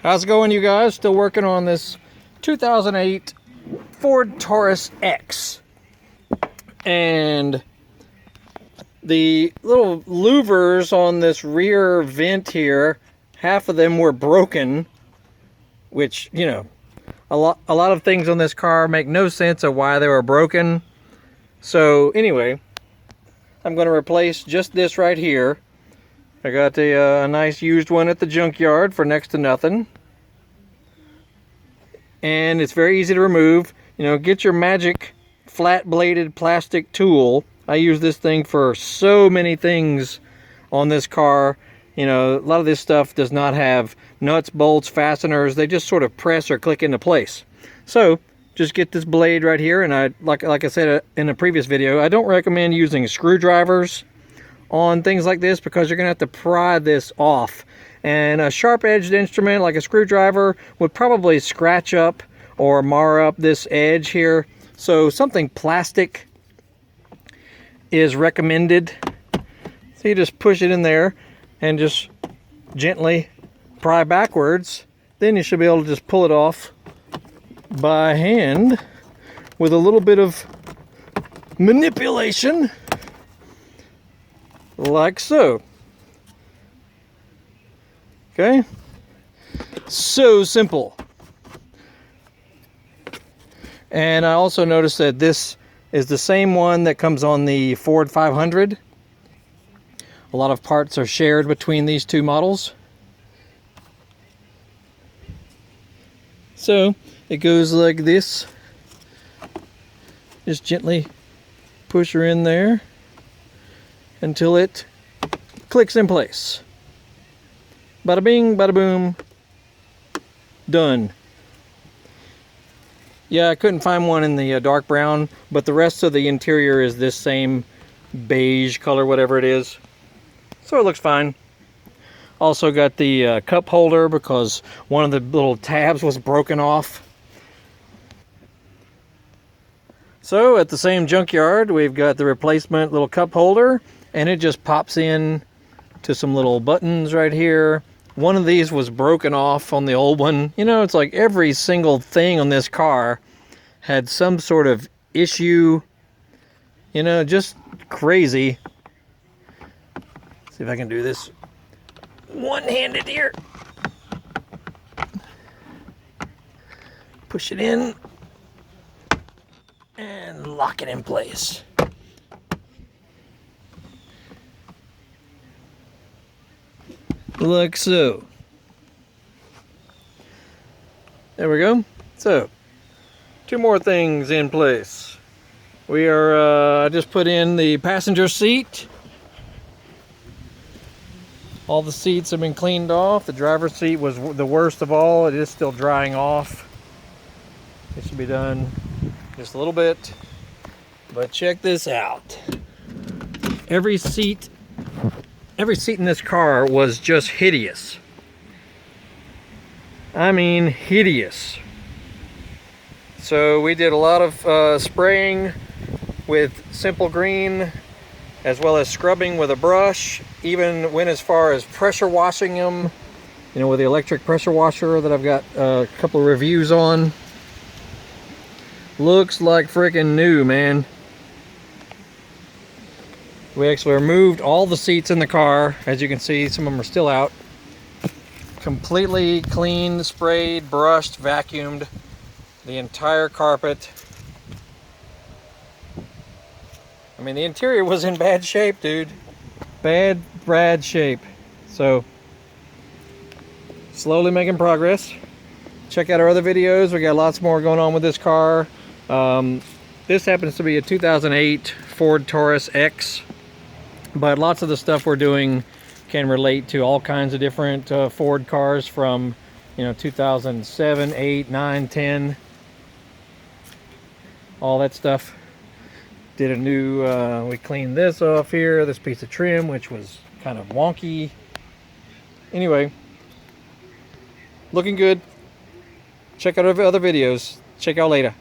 How's it going, you guys? Still working on this 2008 Ford Taurus X. And the little louvers on this rear vent here, half of them were broken, which, you know, a lot of things on this car make no sense of why they were broken. So anyway, I'm going to replace just this right here. I got a nice used one at the junkyard for next to nothing. And it's very easy to remove. You know, get your magic flat-bladed plastic tool. I use this thing for so many things on this car. You know, a lot of this stuff does not have nuts, bolts, fasteners. They just sort of press or click into place. So just get this blade right here. And like I said in a previous video, I don't recommend using screwdrivers on things like this because you're gonna have to pry this off, and a sharp-edged instrument like a screwdriver would probably scratch up or mar up this edge here. So something plastic is recommended. So you just push it in there and just gently pry backwards. Then you should be able to just pull it off by hand with a little bit of manipulation, like so. Okay, so simple. And I also noticed that this is the same one that comes on the Ford 500. A lot of parts are shared between these two models. So it goes like this. Just gently push her in there until it clicks in place. Bada bing, bada boom. Done. Yeah, I couldn't find one in the dark brown, but the rest of the interior is this same beige color, whatever it is. So it looks fine. Also got the cup holder because one of the little tabs was broken off. So at the same junkyard, we've got the replacement little cup holder, and it just pops in to some little buttons right here. One of these was broken off on the old one. You know, it's like every single thing on this car had some sort of issue. You know, just crazy. See if I can do this one-handed here. Push it in and lock it in place. Like so. There we go. So, two more things in place. We are, I just put in the passenger seat. All the seats have been cleaned off. The driver's seat was the worst of all. It is still drying off. It should be done just a little bit. But check this out. Every seat in this car was just hideous. I mean, hideous. So we did a lot of spraying with simple green, as well as scrubbing with a brush. Even went as far as pressure washing them, you know, with the electric pressure washer that I've got a couple of reviews on. Looks like freaking new, man. We actually removed all the seats in the car. As you can see, some of them are still out. Completely cleaned, sprayed, brushed, vacuumed the entire carpet. I mean, the interior was in bad shape, dude. Bad shape. So, slowly making progress. Check out our other videos. We got lots more going on with this car. This happens to be a 2008 Ford Taurus X. But lots of the stuff we're doing can relate to all kinds of different Ford cars from, you know, 2007, 8, 9, 10. All that stuff. Did a new, we cleaned this off here, this piece of trim, which was kind of wonky. Anyway, looking good. Check out our other videos. Check out later.